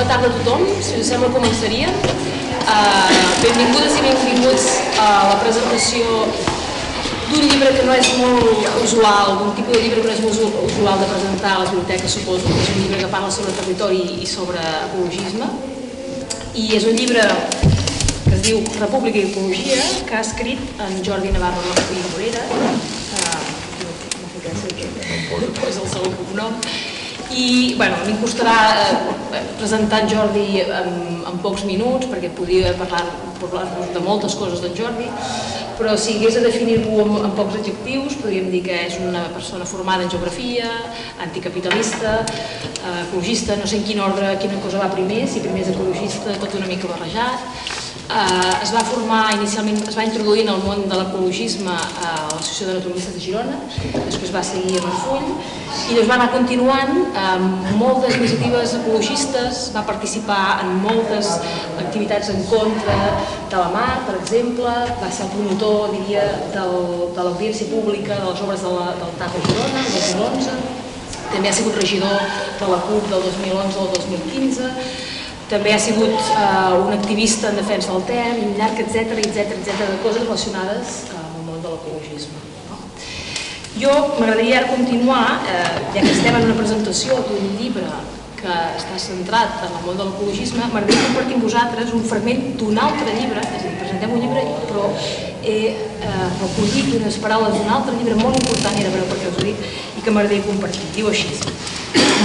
tarda a tothom, si us sembla començaríem. Benvingudes i benvinguts a la presentació d'un llibre que no és molt usual, d'un tipus de llibre que no és molt usual de presentar a les biblioteques, suposo, que és un llibre que parla sobre territori i sobre ecologisme. I és un llibre que es diu República i Ecologia, que ha escrit en Jordi Navarro i Morera, no posa el segon cognom, i m'hi costarà presentar en Jordi en pocs minuts, perquè podria parlar-vos de moltes coses d'en Jordi, però si hagués de definir-lo en pocs adjectius, podríem dir que és una persona formada en geografia, anticapitalista, ecologista, no sé en quin ordre, quina cosa va primer, si primer és ecologista, tot una mica barrejat. Es va formar inicialment, es va introduir en el món de l'ecologisme a l'Associació de Naturalistes de Girona, després va seguir amb el Full, i doncs va anar continuant amb moltes iniciatives ecologistes, va participar en moltes activitats en contra de la mar, per exemple, va ser el promotor, diria, de l'audiència pública de les obres del TAP a Girona, el 2011, també ha sigut regidor de la CUP del 2011 al 2015, també ha sigut un activista en defensa del Ter, i un llarg, etc de coses relacionades amb el món de l'ecologisme. Jo m'agradaria ara continuar, ja que estem en una presentació d'un llibre que està centrat en el món de l'ecologisme, m'agradaria compartir amb vosaltres un fragment d'un altre llibre, és a dir, presentem un llibre, però he recollit unes paraules d'un altre llibre molt important, i ara veureu per què us ho dic, i que m'agradaria compartir. Diu així: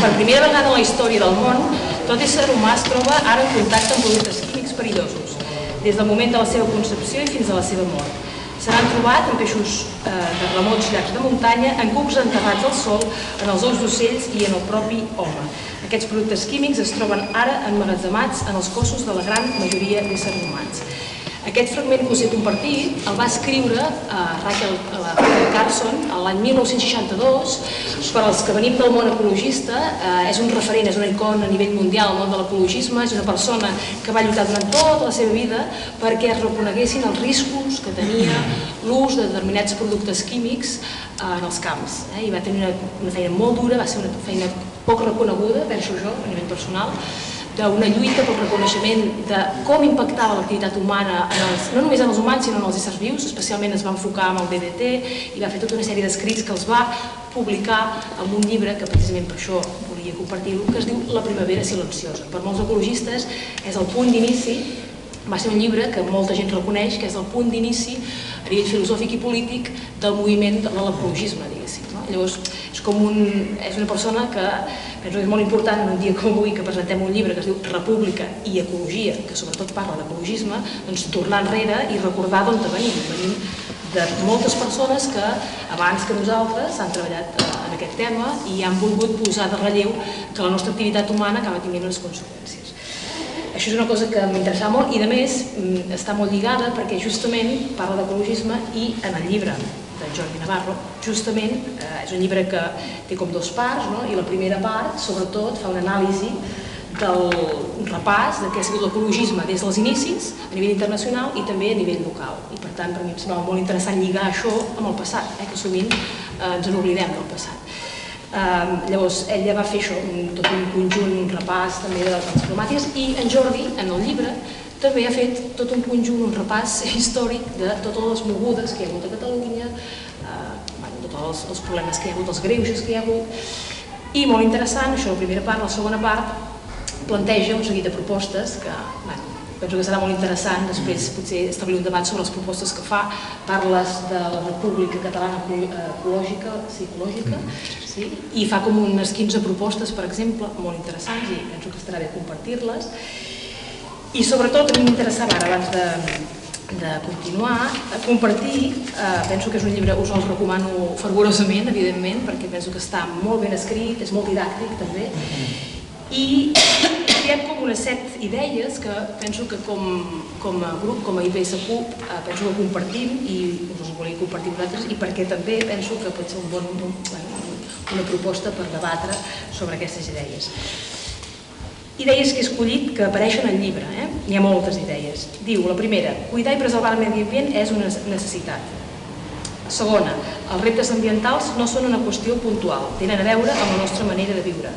per primera vegada en la història del món, tot ésser humà es troba ara en contacte amb productes químics perillosos, des del moment de la seva concepció i fins a la seva mort. Se n'han trobat en peixos de remots llacs de muntanya, en cucs enterrats al sol, en els ous d'ocells i en el propi home. Aquests productes químics es troben ara emmagatzemats en els cossos de la gran majoria d'éssers humans. Aquest fragment que us he compartit el va escriure Rachel Carson l'any 1962. Per als que venim del món ecologista, és un referent, és una icona a nivell mundial al món de l'ecologisme, és una persona que va lluitar durant tota la seva vida perquè es reconeguessin els riscos que tenia l'ús de determinats productes químics en els camps. I va tenir una feina molt dura, va ser una feina poc reconeguda, penso jo, a nivell personal, d'una lluita pel reconeixement de com impactava l'activitat humana, no només en els humans, sinó en els éssers vius. Especialment es va enfocar amb el DDT i va fer tota una sèrie d'escrits que els va publicar en un llibre, que precisament per això volia compartir-ho, que es diu La primavera silenciosa. Per molts ecologistes és el punt d'inici, va ser un llibre que molta gent reconeix que és el punt d'inici a nivell filosòfic i polític del moviment de l'ecologisme, diguéssim. Llavors, és una persona que penso que és molt important en un dia com avui que presentem un llibre que es diu República i Ecologia, que sobretot parla d'ecologisme, doncs tornar enrere i recordar d'on venim. Venim de moltes persones que abans que nosaltres han treballat en aquest tema i han volgut posar de relleu que la nostra activitat humana acaba tenint unes conseqüències. Això és una cosa que m'interessava molt i, a més, està molt lligada perquè justament parla d'ecologisme i en el llibre de Jordi Navarro, justament és un llibre que té com dues parts, i la primera part, sobretot, fa una anàlisi del repàs de què ha sigut l'ecologisme des dels inicis, a nivell internacional i també a nivell local. I, per tant, per mi em semblava molt interessant lligar això amb el passat, que sovint ens n'oblidem del passat. Llavors, ella va fer això, tot un conjunt, un repàs també de les problemàtiques, i en Jordi, en el llibre, també ha fet tot un conjunt, un repàs històric de totes les mogudes que hi ha hagut a Catalunya, tots els problemes que hi ha hagut, els greuges que hi ha hagut, i molt interessant, això la primera part. La segona part planteja un seguit de propostes que penso que serà molt interessant després potser establir un debat sobre les propostes que fa. Parles de la República Catalana Ecològica, i fa com unes 15 propostes, per exemple, molt interessants, i penso que estarà bé compartir-les. I sobretot a mi m'interessava ara, abans de continuar, compartir, penso que és un llibre, us el recomano fervorosament, evidentment, perquè penso que està molt ben escrit, és molt didàctic també, i hi ha com unes 7 idees que penso que com a grup, com a IPSCUP, penso que compartim i us les volia compartir amb vosaltres, i perquè també penso que pot ser una proposta per debatre sobre aquestes idees. Idees que he escollit que apareixen al llibre, n'hi ha moltes idees. Diu, la primera, cuidar i preservar el medi ambient és una necessitat. Segona, els reptes ambientals no són una qüestió puntual, tenen a veure amb la nostra manera de viure.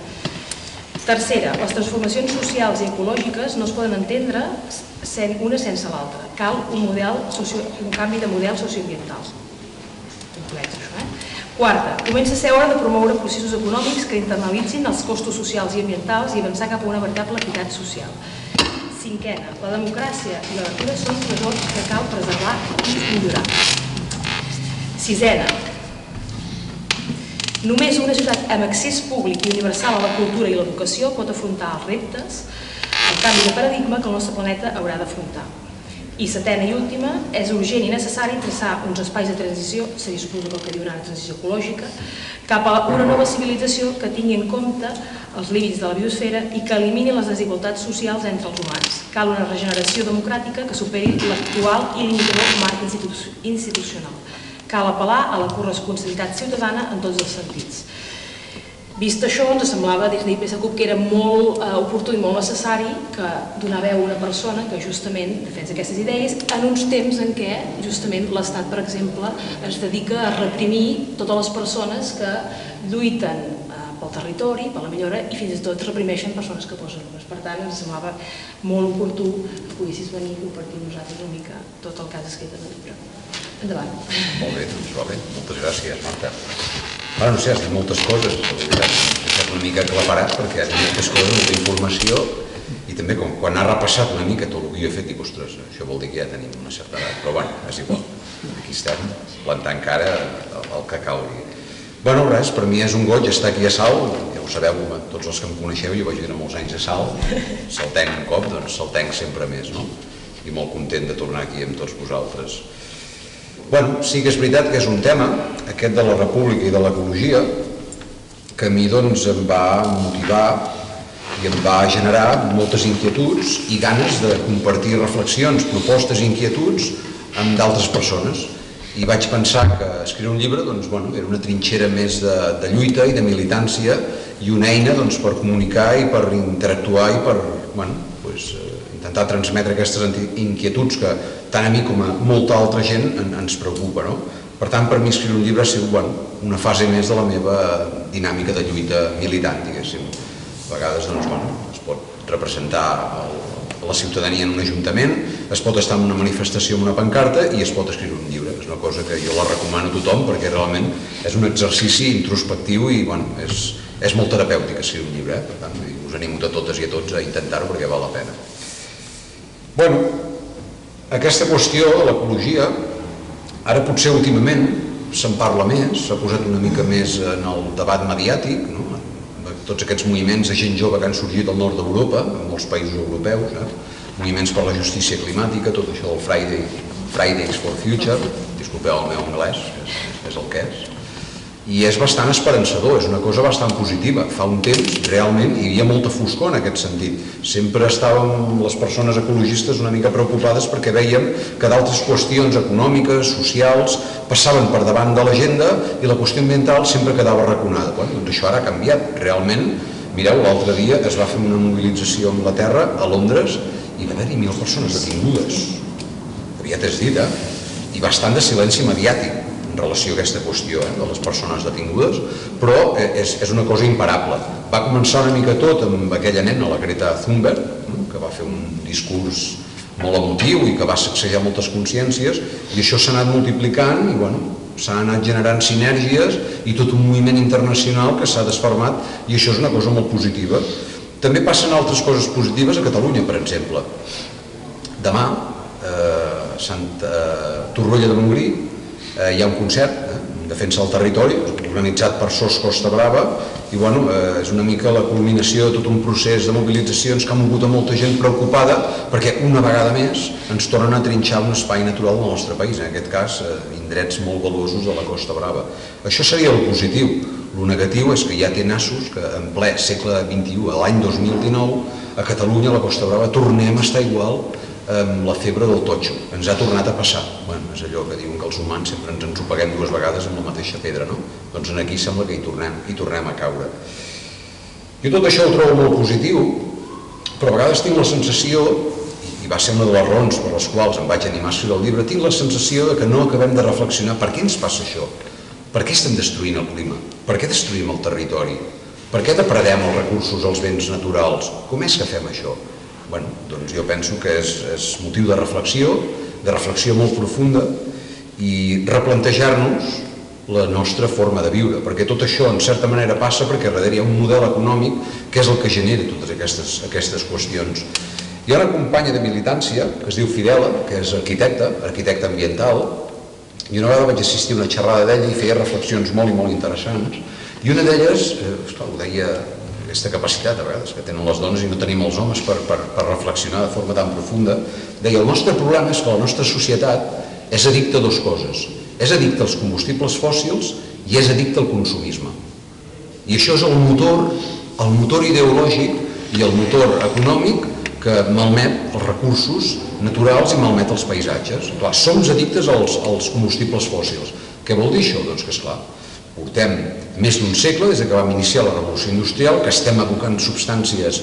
Tercera, les transformacions socials i ecològiques no es poden entendre una sense l'altra. Cal un canvi de model socioambiental. Complex, això, Quarta, comença a ser hora de promoure processos econòmics que internalitzin els costos socials i ambientals i avançar cap a una veritable equitat social. Cinquena, la democràcia i la natura són tresors que cal preservar i millorar. Sisena, només una societat amb accés públic i universal a la cultura i l'educació pot afrontar els reptes, el canvi de paradigma que el nostre planeta haurà d'afrontar. I setena i última, és urgent i necessari traçar uns espais de transició, seria suposo que el que diuen ara transició ecològica, cap a una nova civilització que tingui en compte els límits de la biosfera i que elimini les desigualtats socials entre els humans. Cal una regeneració democràtica que superi l'actual i limitador marc institucional. Cal apel·lar a la corresponsabilitat ciutadana en tots els sentits. Vist això, ens semblava des d'IPSCUP que era molt oportú i molt necessari que donar veu a una persona que justament defensa aquestes idees en uns temps en què justament l'Estat, per exemple, es dedica a reprimir totes les persones que lluiten pel territori, per la millora i fins i tot reprimeixen persones que posen urnes. Per tant, ens semblava molt oportú que poguessis venir i compartir amb nosaltres una mica tot el que has escrit en el llibre. Endavant. Molt bé, doncs va bé. Moltes gràcies, Marta. Ara no sé, has dit moltes coses, la veritat, he estat una mica aclaparat perquè has dit moltes coses, molta informació i també quan has repassat una mica tot el que jo he fet, dic, ostres, això vol dir que ja tenim una certa edat, però bueno, és igual, aquí estem plantant cara el que calgui. Bueno, res, per mi és un goig estar aquí a Salt, ja ho sabeu, tots els que em coneixeu, jo vaig viure molts anys a Salt, saltenc un cop, doncs saltenc sempre més, no? I molt content de tornar aquí amb tots vosaltres. Bueno, sí que és veritat que és un tema, aquest de la república i de l'ecologia, que a mi doncs em va motivar i em va generar moltes inquietuds i ganes de compartir reflexions, propostes i inquietuds amb d'altres persones. I vaig pensar que escriure un llibre doncs, bueno, era una trinxera més de lluita i de militància i una eina doncs, per comunicar i per interactuar i per intentar transmetre aquestes inquietuds que tant a mi com a molta altra gent ens preocupa. Per tant, per mi escriure un llibre ha sigut una fase més de la meva dinàmica de lluita militant, diguéssim. A vegades es pot representar la ciutadania en un ajuntament, es pot estar en una manifestació amb una pancarta i es pot escriure un llibre. És una cosa que jo la recomano a tothom perquè realment és un exercici introspectiu i és molt terapèutic escriure un llibre. Per tant, us animo a totes i a tots a intentar-ho perquè val la pena. Bueno, aquesta qüestió de l'ecologia, ara potser últimament se'n parla més, s'ha posat una mica més en el debat mediàtic, tots aquests moviments de gent jove que han sorgit al nord d'Europa, en molts països europeus, moviments per la justícia climàtica, tot això del Fridays for Future, disculpeu el meu anglès, és el que és, i és bastant esperançador, és una cosa bastant positiva. Fa un temps, realment, hi havia molta foscor en aquest sentit. Sempre estàvem les persones ecologistes una mica preocupades perquè vèiem que d'altres qüestions econòmiques, socials, passaven per davant de l'agenda i la qüestió ambiental sempre quedava arraconada. Doncs això ara ha canviat. Realment, mireu, l'altre dia es va fer una mobilització a Anglaterra, a Londres, i va haver-hi 1.000 persones detingudes. Aviat és dit, i bastant de silenci mediàtic en relació a aquesta qüestió de les persones detingudes, però és una cosa imparable. Va començar una mica tot amb aquella nena, la Greta Thunberg, que va fer un discurs molt emotiu i que va sacsejar moltes consciències, i això s'ha anat multiplicant i s'ha anat generant sinergies i tot un moviment internacional que s'ha desfermat, i això és una cosa molt positiva. També passen altres coses positives a Catalunya, per exemple. Demà, a Torroella de Montgrí, hi ha un concert en defensa del territori organitzat per SOS Costa Brava i és una mica la culminació de tot un procés de mobilitzacions que ha mogut a molta gent preocupada perquè una vegada més ens tornen a trinxar un espai natural del nostre país, en aquest cas indrets molt valuosos de la Costa Brava. Això seria el positiu. El negatiu és que hi ha tenassos que en ple segle XXI, l'any 2019, a Catalunya, a la Costa Brava, tornem a estar igual amb la febre del totxo. Ens ha tornat a passar. És allò que diuen que els humans sempre ens ensopeguem 2 vegades amb la mateixa pedra, no? Doncs aquí sembla que hi tornem a caure. Jo tot això ho trobo molt positiu, però a vegades tinc la sensació, i va ser una de les raons per les quals em vaig animar a escriure el llibre, tinc la sensació que no acabem de reflexionar per què ens passa això, per què estem destruint el clima, per què destruïm el territori, Per què depredem els recursos, els béns naturals? Com és que fem això? Bé, doncs jo penso que és motiu de reflexió molt profunda i replantejar-nos la nostra forma de viure, perquè tot això en certa manera passa perquè darrere hi ha un model econòmic que és el que genera totes aquestes qüestions. Hi ha una companya de militància que es diu Fidela, que és arquitecta ambiental, i una vegada vaig assistir a una xerrada d'ella i feia reflexions molt i molt interessants, i una d'elles, ho deia, aquesta capacitat a vegades que tenen les dones i no tenim els homes per reflexionar de forma tan profunda, deia, el nostre problema és que la nostra societat és addicta a dues coses, és addicta als combustibles fòssils i és addicta al consumisme. I això és el motor ideològic i el motor econòmic que malmet els recursos naturals i malmet els paisatges. Clar, som addictes als combustibles fòssils. Què vol dir això? Doncs que, esclar, portem més d'un segle, des que vam iniciar la revolució industrial, que estem abocant substàncies,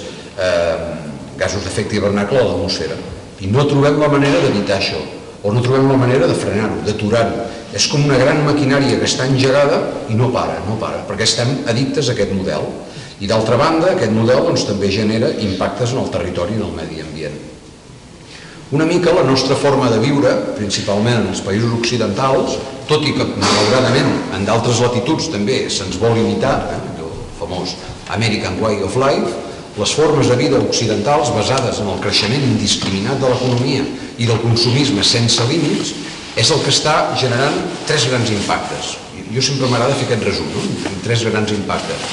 gasos d'efecte hivernacle a l'atmosfera. I no trobem la manera d'evitar això, o no trobem la manera de frenar-ho, d'aturar-ho. És com una gran maquinària que està engegada i no para, perquè estem addictes a aquest model. I d'altra banda, aquest model també genera impactes en el territori i en el medi ambient. Una mica la nostra forma de viure, principalment en els països occidentals, tot i que malauradament en d'altres latituds també se'ns vol imitar, el famós American Way of Life, les formes de vida occidentals basades en el creixement indiscriminat de l'economia i del consumisme sense límits és el que està generant tres grans impactes. Jo sempre m'agrada fer aquest resum, tres grans impactes.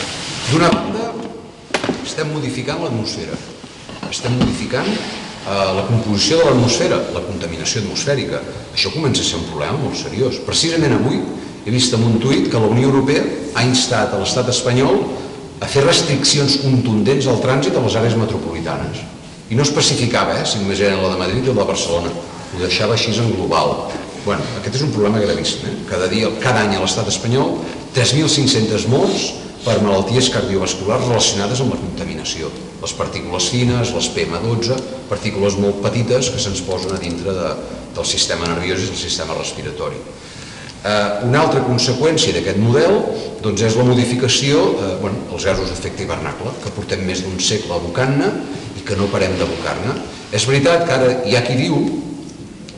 D'una banda, estem modificant l'atmosfera, estem modificant la composició de l'atmosfera, la contaminació atmosfèrica. Això comença a ser un problema molt seriós. Precisament avui he vist en un tuit que la Unió Europea ha instat a l'estat espanyol a fer restriccions contundents al trànsit a les àrees metropolitanes. I no especificava si només eren la de Madrid o la de Barcelona, ho deixava així en global. Aquest és un problema gravíssim. Cada any a l'estat espanyol 3.500 morts per malalties cardiovasculars relacionades amb la contaminació. Les partícules fines, les PM12, partícules molt petites que se'ns posen a dintre del sistema nerviós i del sistema respiratori. Una altra conseqüència d'aquest model és la modificació dels gasos d'efecte hivernacle, que portem més d'un segle abocant-ne i que no parem d'abocar-ne. És veritat que ara hi ha qui diu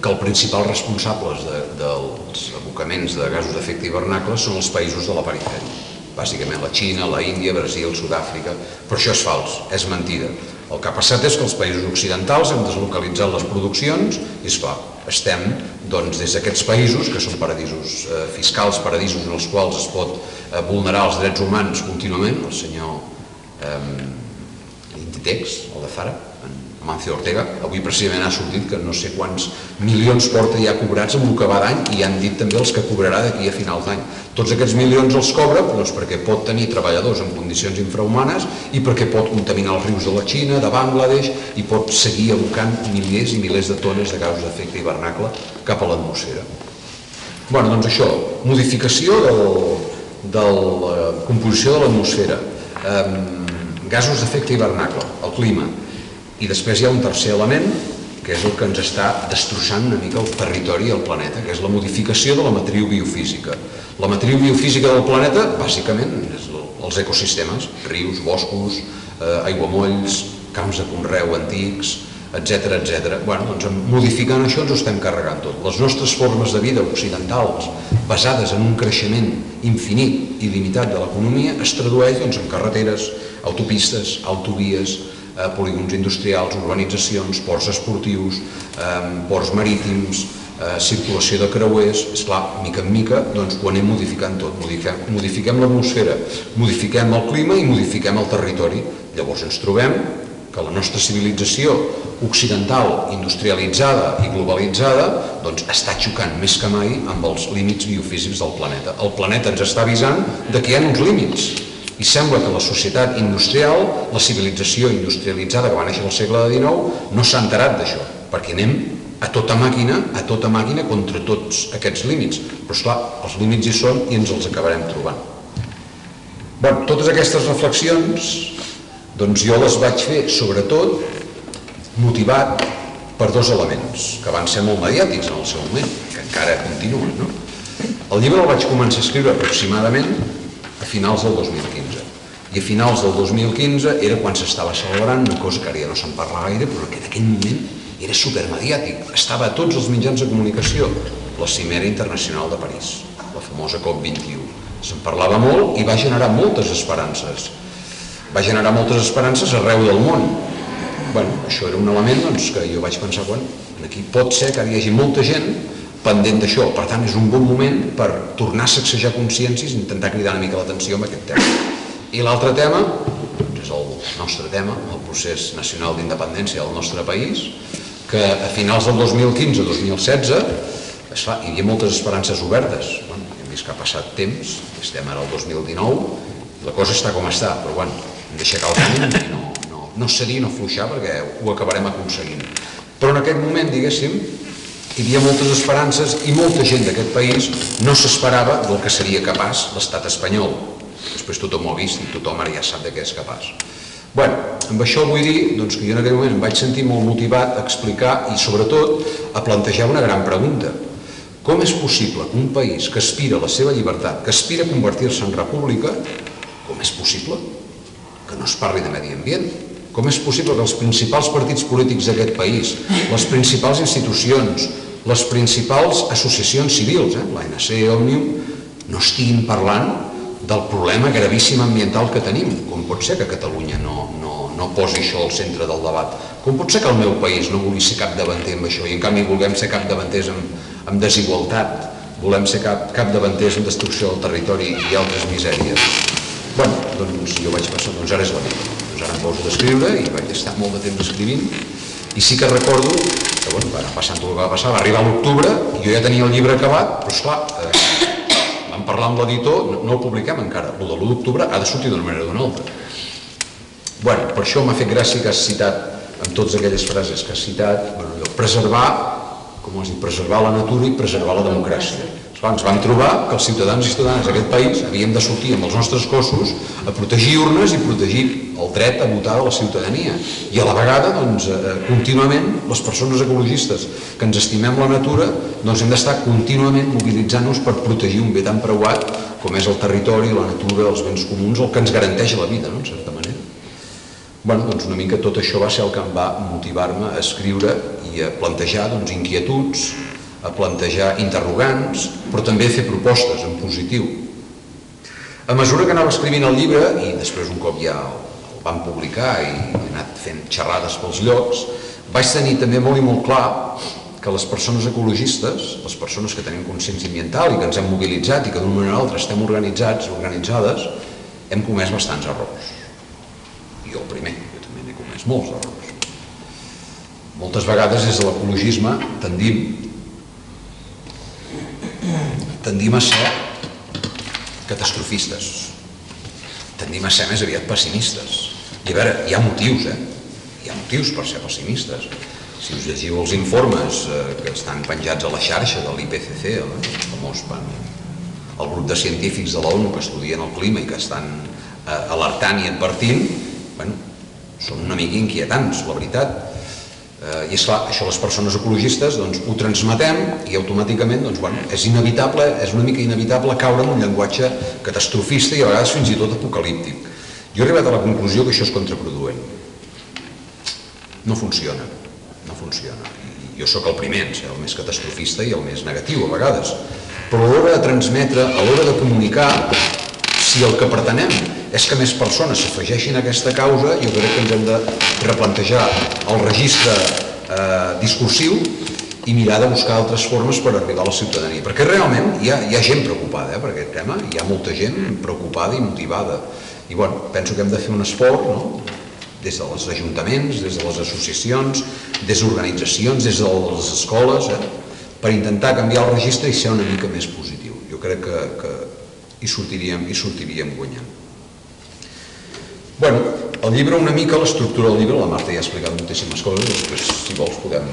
que els principals responsables dels abocaments de gasos d'efecte hivernacle són els països de la perifèria. Bàsicament la Xina, la Índia, Brasil, Sud-àfrica, però això és fals, és mentida. El que ha passat és que els països occidentals hem deslocalitzat les produccions i, esclar, estem des d'aquests països, que són paradisos fiscals, paradisos en els quals es pot vulnerar els drets humans contínuament, el senyor Inditex, el de Zara, Amancio Ortega, avui precisament ha sortit que no sé quants milions porta ja cobrats amb el que va d'any i han dit també els que cobrarà d'aquí a finals d'any. Tots aquests milions els cobra perquè pot tenir treballadors en condicions infrahumanes i perquè pot contaminar els rius de la Xina, de Bangladesh i pot seguir abocant milers i milers de tones de gasos d'efecte hivernacle cap a l'atmosfera. Doncs això, modificació de la composició de l'atmosfera, gasos d'efecte hivernacle, el clima. I després hi ha un tercer element, que és el que ens està destrossant una mica el territori i el planeta, que és la modificació de la matriu biofísica. La matriu biofísica del planeta, bàsicament, és els ecosistemes, rius, boscos, aiguamolls, camps de conreu antics, etc. Modificant això ens ho estem carregant tot. Les nostres formes de vida occidentals, basades en un creixement infinit i limitat de l'economia, es tradueix en carreteres, autopistes, autovies, polígons industrials, urbanitzacions, ports esportius, ports marítims, circulació de creuers. Esclar, mica en mica ho anem modificant tot. Modifiquem l'atmosfera, modifiquem el clima i modifiquem el territori. Llavors ens trobem que la nostra civilització occidental, industrialitzada i globalitzada, està xocant més que mai amb els límits biofísics del planeta. El planeta ens està avisant que hi ha uns límits. I sembla que la societat industrial, la civilització industrialitzada que va néixer al segle XIX, no s'ha enterat d'això, perquè anem a tota màquina contra tots aquests límits. Però esclar, els límits hi són i ens els acabarem trobant. Totes aquestes reflexions jo les vaig fer sobretot motivat per dos elements que van ser molt mediàtics en el seu moment, que encara continuen. El llibre el vaig començar a escriure aproximadament a finals del 2015. I a finals del 2015 era quan s'estava celebrant una cosa que ara ja no se'n parla gaire, però que en aquell moment era supermediàtic. Estava a tots els mitjans de comunicació, la Cimera Internacional de París, la famosa COP21. Se'n parlava molt i va generar moltes esperances. Va generar moltes esperances arreu del món. Això era un element que jo vaig pensar, aquí pot ser que hi hagi molta gent pendent d'això. Per tant, és un bon moment per tornar a sacsejar consciències i intentar cridar una mica l'atenció amb aquest tema. I l'altre tema és el nostre tema, el procés nacional d'independència del nostre país, que a finals del 2015-2016 hi havia moltes esperances obertes. Hem vist que ha passat temps, estem ara al 2019, i la cosa està com està, però hem de aixecar el camí i no cedir, no afluixar, perquè ho acabarem aconseguint. Però en aquest moment, diguéssim, hi havia moltes esperances i molta gent d'aquest país no s'esperava del que seria capaç l'estat espanyol. Després tothom ho ha vist i tothom ara ja sap de què és capaç. Amb això vull dir que jo en aquell moment em vaig sentir molt motivat a explicar i sobretot a plantejar una gran pregunta. Com és possible que un país que aspira a la seva llibertat, que aspira a convertir-se en república, com és possible que no es parli de medi ambient? Com és possible que els principals partits polítics d'aquest país, les principals institucions, les principals associacions civils, l'ANC, Òmnium, no estiguin parlant del problema gravíssim ambiental que tenim? Com pot ser que Catalunya no posi això al centre del debat? Com pot ser que el meu país no vulgui ser capdavanter amb això i en canvi vulguem ser capdavanters amb desigualtat, volem ser capdavanters en destrucció del territori i altres misèries? Jo vaig pensar, ara és la meva. Ara em poso d'escriure i vaig estar molt de temps escrivint i sí que recordo que va anar passant tot el que va passar, va arribar l'octubre i jo ja tenia el llibre acabat, però esclar, vam parlar amb l'editor, no el publiquem encara, el de l'1 d'octubre ha de sortir d'una manera o d'una altra. Per això m'ha fet gràcia que has citat, amb totes aquelles frases que has citat, preservar, com has dit, preservar la natura i preservar la democràcia. Ens vam trobar que els ciutadans i ciutadanes d'aquest país havíem de sortir amb els nostres cossos a protegir urnes i protegir el dret a votar de la ciutadania. I a la vegada, contínuament, les persones ecologistes que ens estimem la natura, hem d'estar contínuament mobilitzant-nos per protegir un bé tan preuat com és el territori, la natura, els béns comuns, el que ens garanteix la vida, en certa manera. Una mica tot això va ser el que em va motivar-me a escriure i a plantejar inquietuds, a plantejar interrogants, però també a fer propostes en positiu. A mesura que anava escrivint el llibre, i després un cop ja el vam publicar i he anat fent xerrades pels llocs, vaig tenir també molt i molt clar que les persones ecologistes, les persones que tenim consciència ambiental i que ens hem mobilitzat i que d'una manera o altra estem organitzades, hem comès bastants errors. Jo el primer, jo també n'he comès molts errors. Moltes vegades des de l'ecologisme tendim a ser catastrofistes, tendim a ser més aviat pessimistes. I a veure, hi ha motius, hi ha motius per ser pessimistes. Si us llegiu els informes que estan penjats a la xarxa de l'IPCC, el famós el grup de científics de l'ONU que estudien el clima i que estan alertant i advertint, són una mica inquietants, la veritat. I esclar, això les persones ecologistes ho transmetem i automàticament és inevitable, és una mica inevitable caure en un llenguatge catastrofista i a vegades fins i tot apocalíptic. Jo he arribat a la conclusió que això és contraproduent. No funciona, no funciona. Jo sóc el primer en ser el més catastrofista i el més negatiu a vegades, però a l'hora de transmetre, a l'hora de comunicar, si el que pretenem és que més persones s'afegeixin a aquesta causa, jo crec que ens hem de replantejar el registre discursiu i mirar de buscar altres formes per arribar a la ciutadania. Perquè realment hi ha gent preocupada per aquest tema, hi ha molta gent preocupada i motivada. I penso que hem de fer un esforç des dels ajuntaments, des de les associacions, des d'organitzacions, des de les escoles, per intentar canviar el registre i ser una mica més positiu. Jo crec que hi sortiríem guanyant. El llibre, una mica l'estructura del llibre, la Marta ja ha explicat moltíssimes coses, després si vols podem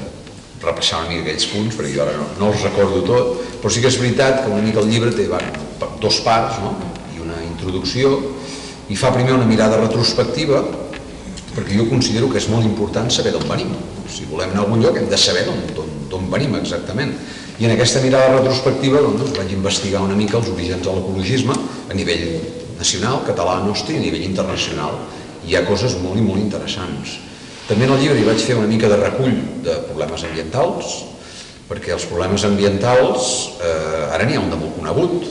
repassar una mica aquells punts, perquè jo ara no els recordo tot, però sí que és veritat que una mica el llibre té dos parts i una introducció, i fa primer una mirada retrospectiva, perquè jo considero que és molt important saber d'on venim. Si volem anar a algun lloc hem de saber d'on venim exactament. I en aquesta mirada retrospectiva vaig investigar una mica els orígens de l'ecologisme a nivell nacional, català, nostre, i a nivell internacional. Hi ha coses molt i molt interessants. També en el llibre hi vaig fer una mica de recull de problemes ambientals, perquè els problemes ambientals, ara n'hi ha un de molt conegut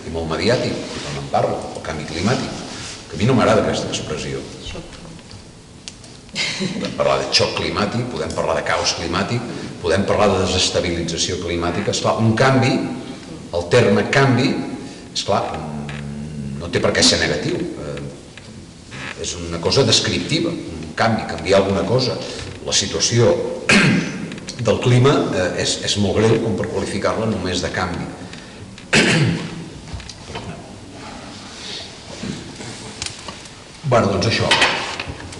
i molt mediàtic, i quan en parlo, el canvi climàtic, que a mi no m'agrada aquesta expressió. Podem parlar de xoc climàtic, podem parlar de caos climàtic, podem parlar de desestabilització climàtica. Esclar, un canvi, el terme canvi, esclar, no té per què ser negatiu. És una cosa descriptiva, un canvi, canviar alguna cosa. La situació del clima és molt greu com per qualificar-la només de canvi. Bé, doncs això,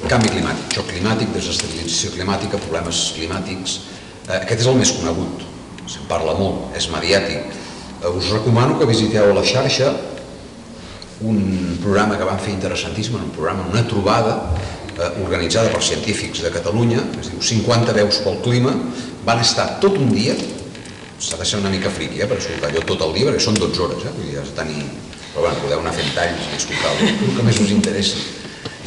canvi climàtic, xoc climàtic, desestabilització climàtica, problemes climàtics. Aquest és el més conegut, se'n parla molt, és mediàtic. Us recomano que visiteu a la xarxa un programa que van fer interessantíssim, una trobada organitzada per científics de Catalunya, que es diu 50 veus pel clima. Van estar tot un dia, s'ha de ser una mica friqui per escoltar allò tot el dia, perquè són 12 hores, vull dir, has de tenir... Però bueno, podeu anar fent talls i escoltar-ho, el que més us interessi.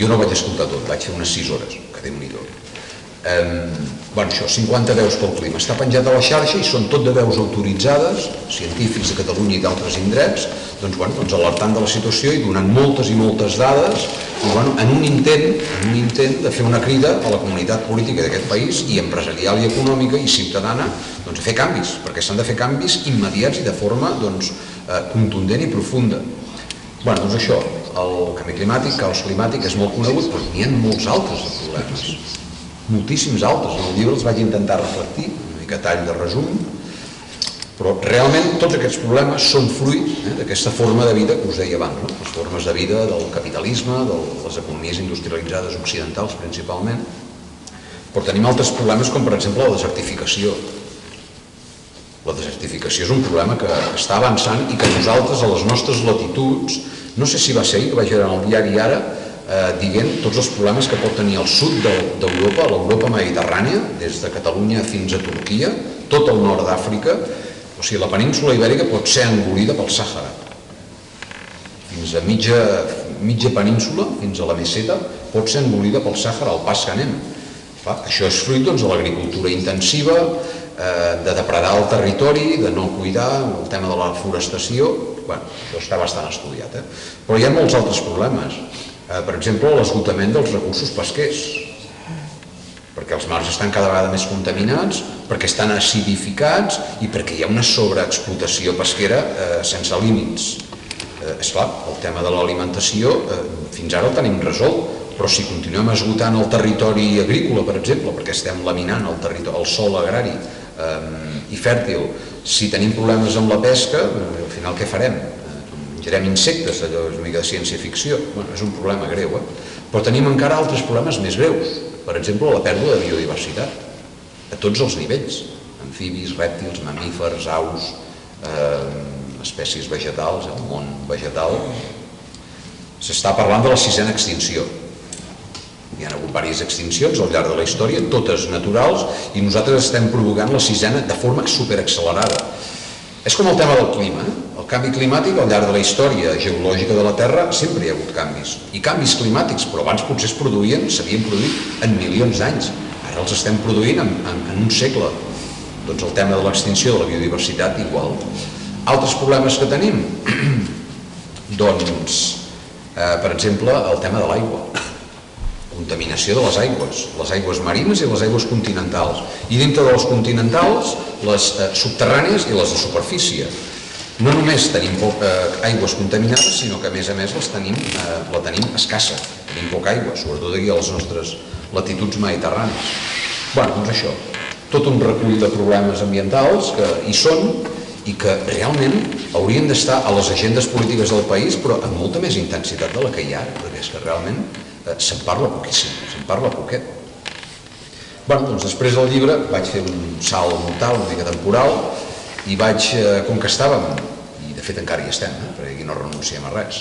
Jo no vaig escoltar tot, vaig fer unes 6 hores, que Déu-n'hi-do. Bueno, això, 50 veus pel clima. Està penjat a la xarxa i són tot de veus autoritzades, científics de Catalunya i d'altres indrets, doncs alertant de la situació i donant moltes i moltes dades, en un intent de fer una crida a la comunitat política d'aquest país i empresarial i econòmica i ciutadana a fer canvis, perquè s'han de fer canvis immediats i de forma contundent i profunda. Bé, doncs això, el canvi climàtic, caos climàtic, és molt conegut, però n'hi ha molts altres problemes, moltíssims altres. En el llibre els vaig intentar reflectir, una mica tall de resum, però realment tots aquests problemes són fruit d'aquesta forma de vida que us deia abans, les formes de vida del capitalisme, de les economies industrialitzades occidentals principalment, però tenim altres problemes com per exemple la desertificació. La desertificació és un problema que està avançant i que nosaltres a les nostres latituds, no sé si va ser ahir que vaig veure en el diari Ara, dient tots els problemes que pot tenir el sud d'Europa, l'Europa mediterrània, des de Catalunya fins a Turquia, tot el nord d'Àfrica, o sigui, la península ibèrica pot ser engolida pel Sàhara. Fins a mitja península, fins a la meseta, pot ser engolida pel Sàhara, al pas que anem. Això és fruit de l'agricultura intensiva, de depredar el territori, de no cuidar, el tema de la forestació. Això està bastant estudiat. Però hi ha molts altres problemes. Per exemple, l'esgotament dels recursos pesquers, perquè els mars estan cada vegada més contaminats, perquè estan acidificats i perquè hi ha una sobreexplotació pesquera sense límits. Esclar, el tema de l'alimentació fins ara el tenim resolt, però si continuem esgotant el territori agrícola, per exemple, perquè estem laminant el sòl agrari i fèrtil, si tenim problemes amb la pesca, al final què farem? Menjarem insectes, allò és una mica de ciència-ficció. És un problema greu, però tenim encara altres problemes més greus. Per exemple, la pèrdua de biodiversitat, a tots els nivells, amfibis, rèptils, mamífers, aus, espècies vegetals, el món vegetal. S'està parlant de la 6ª extinció. Hi ha hagut diverses extincions al llarg de la història, totes naturals, i nosaltres estem provocant la 6ª de forma superaccelerada. És com el tema del clima. El canvi climàtic al llarg de la història geològica de la Terra sempre hi ha hagut canvis. I canvis climàtics, però abans potser s'havien produït en milions d'anys. Ara els estem produint en un segle. Doncs el tema de l'extinció de la biodiversitat igual. Altres problemes que tenim? Doncs, per exemple, el tema de l'aigua. Contaminació de les aigües marines i les aigües continentals. I dintre de les continentals, les subterrànies i les de superfície. No només tenim aigües contaminades, sinó que a més la tenim escassa. Tenim poca aigua, sobretot aquí a les nostres latituds mediterrànies. Bé, doncs això, tot un recull de problemes ambientals que hi són i que realment haurien d'estar a les agendes polítiques del país, però amb molta més intensitat de la que hi ha, perquè és que realment se'n parla poquíssim, se'n parla poquet. Bé, doncs després del llibre vaig fer un salt mortal, una mica temporal, i vaig, com que estàvem, i de fet encara hi estem, perquè aquí no renunciem a res,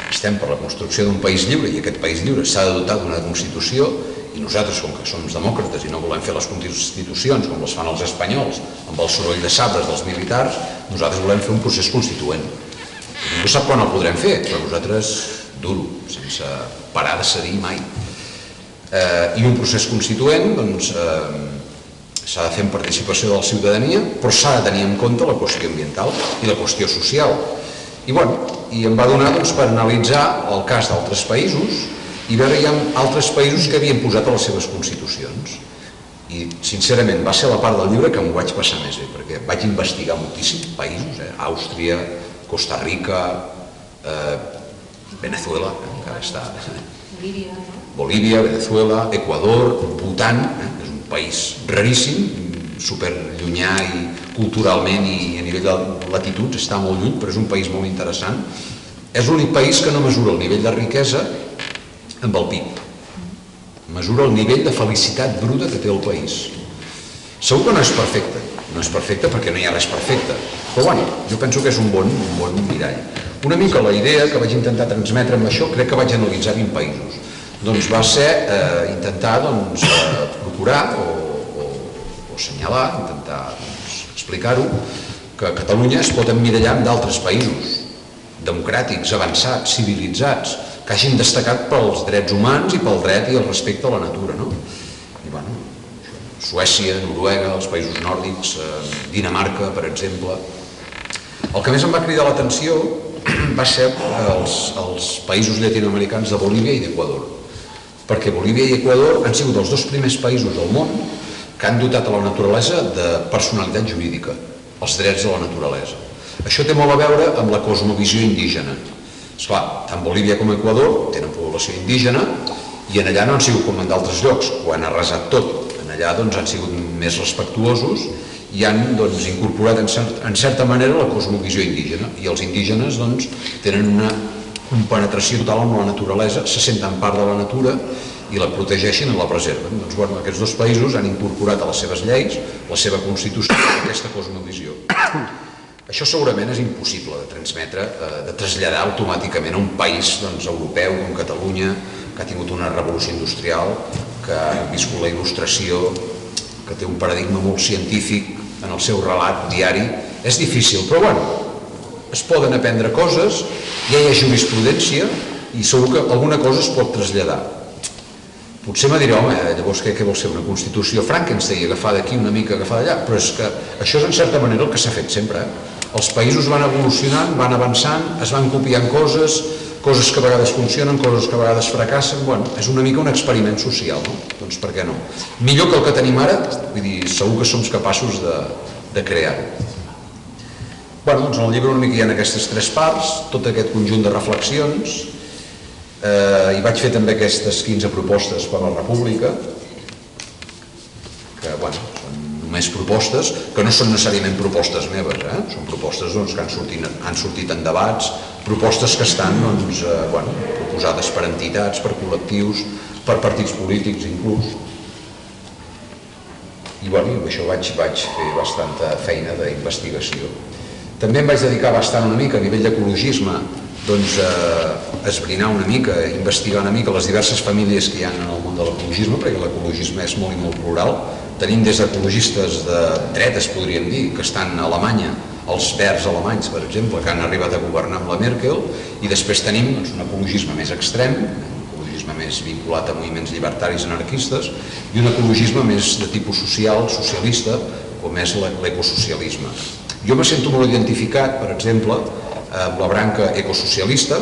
estem per la construcció d'un país lliure, i aquest país lliure s'ha de dotar d'una Constitució, i nosaltres, com que som demòcrates i no volem fer les constitucions com les fan els espanyols, amb el soroll de sabres dels militars, nosaltres volem fer un procés constituent. Ningú sap quan el podrem fer, però nosaltres duro, sense parar de cedir mai. I un procés constituent s'ha de fer en participació de la ciutadania, però s'ha de tenir en compte la qüestió ambiental i la qüestió social. I em va donar per analitzar el cas d'altres països i veure hi ha altres països que havien posat a les seves constitucions. I sincerament va ser la part del llibre que m'ho vaig passar més bé, perquè vaig investigar moltíssims països, Àustria, Costa Rica, Venezuela, encara està, Bolívia, Venezuela, Equador, Bhutan, és un país raríssim, superllunyà i culturalment i a nivell de latituds està molt lluny, però és un país molt interessant. És l'únic país que no mesura el nivell de riquesa amb el PIB. Mesura el nivell de felicitat bruta que té el país. Segur que no és perfecte perquè no hi ha res perfecte, però bueno, jo penso que és un bon mirall. Una mica la idea que vaig intentar transmetre amb això, crec que vaig analitzar 20 països, doncs va ser intentar procurar o assenyalar, intentar explicar-ho, que Catalunya es pot emmirallar amb d'altres països democràtics, avançats, civilitzats, que hagin destacat pels drets humans i pel dret i el respecte a la natura. I bueno, Suècia, Noruega, els països nòrdics, Dinamarca, per exemple. El que més em va cridar l'atenció va ser els països llatinoamericans de Bolívia i d'Equador, perquè Bolívia i Equador han sigut els dos primers països del món que han dotat a la naturalesa de personalitat jurídica, els drets de la naturalesa. Això té molt a veure amb la cosmovisió indígena. Esclar, tant Bolívia com Equador tenen població indígena i allà no han sigut com en d'altres llocs, ho han arrasat tot. Allà han sigut més respectuosos i han incorporat en certa manera la cosmovisió indígena, i els indígenes tenen una compenetració total amb la naturalesa, se senten part de la natura i la protegeixen i la preserven. Aquests dos països han incorporat a les seves lleis, la seva constitució, aquesta cosmovisió. Això segurament és impossible de transmetre, de traslladar automàticament a un país europeu com Catalunya, que ha tingut una revolució industrial, que ha viscut la il·lustració, que té un paradigma molt científic en el seu relat diari. És difícil, però bueno, es poden aprendre coses, ja hi ha jurisprudència i segur que alguna cosa es pot traslladar. Potser me diré, home, llavors què vol ser una Constitució Frankenstein, agafar d'aquí una mica, agafar d'allà, però és que això és en certa manera el que s'ha fet sempre. Els països van evolucionant, van avançant, es van copiant coses que a vegades funcionen, coses que a vegades fracassen. Bueno, és una mica un experiment social, no? Doncs per què no? Millor que el que tenim ara, vull dir, segur que som capaços de crear-ho. Bueno, doncs en el llibre una mica hi ha aquestes tres parts, tot aquest conjunt de reflexions, i vaig fer també aquestes 15 propostes per a la República, que, bueno, són només propostes, que no són necessàriament propostes meves, són propostes que han sortit en debats, propostes que estan proposades per entitats, per col·lectius, per partits polítics inclús. I amb això vaig fer bastanta feina d'investigació. També em vaig dedicar bastant una mica a nivell d'ecologisme, a esbrinar una mica, a investigar una mica les diverses famílies que hi ha en el món de l'ecologisme, perquè l'ecologisme és molt i molt plural. Tenim des d'ecologistes de dretes, podríem dir, que estan a Alemanya, els verds alemanys, per exemple, que han arribat a governar amb la Merkel, i després tenim un ecologisme més extrem, un ecologisme més vinculat a moviments llibertaris anarquistes, i un ecologisme més de tipus social, socialista, com és l'ecosocialisme. Jo me sento molt identificat, per exemple, amb la branca ecosocialista,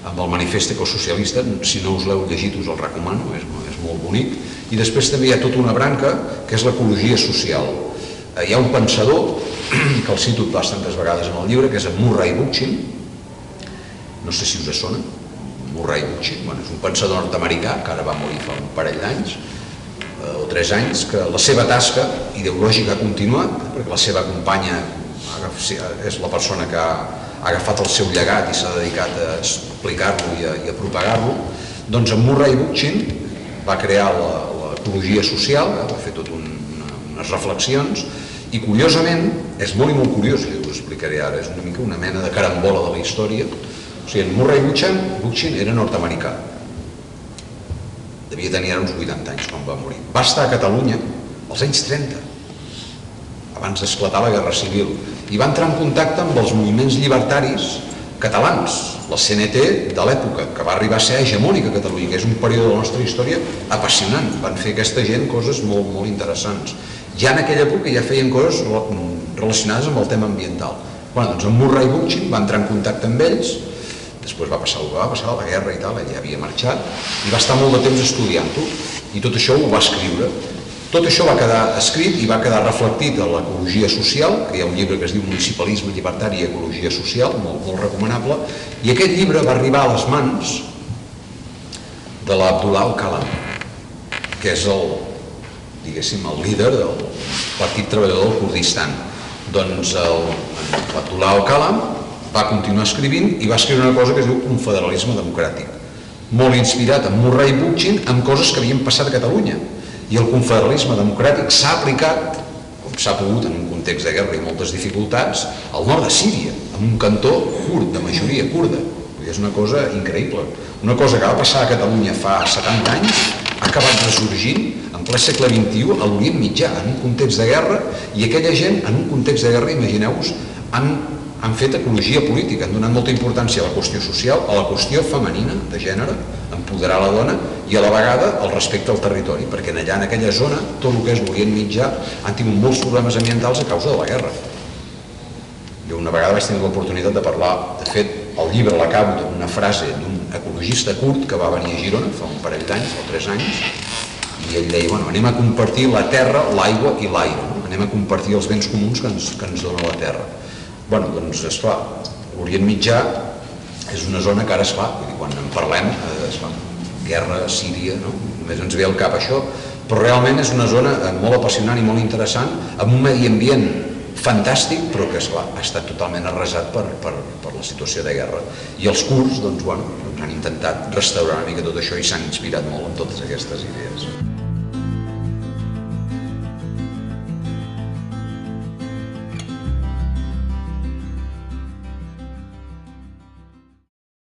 amb el manifest ecosocialista. Si no us l'heu llegit us el recomano, és molt bonic. I després també hi ha tota una branca que és l'ecologia social. Hi ha un pensador, que el cito bastantes vegades en el llibre, que és en Murray Bookchin. No sé si us sona, Murray Bookchin. És un pensador nord-americà que ara va morir fa un parell d'anys o 3 anys, que la seva tasca ideològica ha continuat, perquè la seva companya és la persona que ha agafat el seu llegat i s'ha dedicat a explicar-lo i a propagar-lo. Doncs en Murray Bookchin va crear l'ecologia social, va fer tot unes reflexions, i curiosament, és molt i molt curiós, i us ho explicaré ara, és una mica una mena de carambola de la història. O sigui, en Murray Bookchin era nord-americà, devia tenir ara uns 80 anys quan va morir. Va estar a Catalunya als anys 30, abans d'esclatar la Guerra Civil, i va entrar en contacte amb els moviments llibertaris catalans, la CNT de l'època, que va arribar a ser hegemònica a Catalunya, que és un període de la nostra història apassionant. Van fer aquesta gent coses molt, molt interessants. Ja en aquella època ja feien coses relacionades amb el tema ambiental. Doncs en Murray Bookchin va entrar en contacte amb ells, després va passar el que va passar, la guerra i tal, ell ja havia marxat, i va estar molt de temps estudiant-ho, i tot això ho va escriure. Tot això va quedar escrit i va quedar reflectit a l'ecologia social, que hi ha un llibre que es diu Municipalisme llibertari i ecologia social, molt recomanable, i aquest llibre va arribar a les mans de l'Abdullah Al-Kalam, que és el líder del Partit Treballador del Kurdistan. Doncs l'Abdullah Al-Kalam va continuar escrivint i va escriure una cosa que es diu confederalisme democràtic, molt inspirat en Murray Bookchin, amb coses que havien passat a Catalunya. I el confederalisme democràtic s'ha aplicat, com s'ha pogut en un context de guerra i moltes dificultats, al nord de Síria, en un cantó kurd, de majoria kurda. És una cosa increïble. Una cosa que va passar a Catalunya fa 70 anys ha acabat ressorgint en ple segle XXI a l'Orient Mitjà, en un context de guerra, i aquella gent, en un context de guerra, imagineu-vos, han fet ecologia política, han donat molta importància a la qüestió social, a la qüestió femenina, de gènere, empoderar la dona, i a la vegada el respecte al territori, perquè allà en aquella zona, tot el que és l'Orient Mitjà, han tingut molts problemes ambientals a causa de la guerra. Jo una vegada vaig tenir l'oportunitat de parlar, de fet, el llibre l'acabo amb una frase d'un ecologista kurd que va venir a Girona fa un parell d'anys, o 3 anys, i ell deia, anem a compartir la terra, l'aigua i l'aire, anem a compartir els béns comuns que ens dona la terra. Doncs, esclar, l'Orient Mitjà és una zona que ara, esclar, quan en parlem, esclar, guerra, Síria, només ens ve al cap això, però realment és una zona molt apassionant i molt interessant, amb un medi ambient fantàstic, però que, esclar, ha estat totalment arrasat per la situació de guerra. I els kurds, han intentat restaurar una mica tot això i s'han inspirat molt en totes aquestes idees.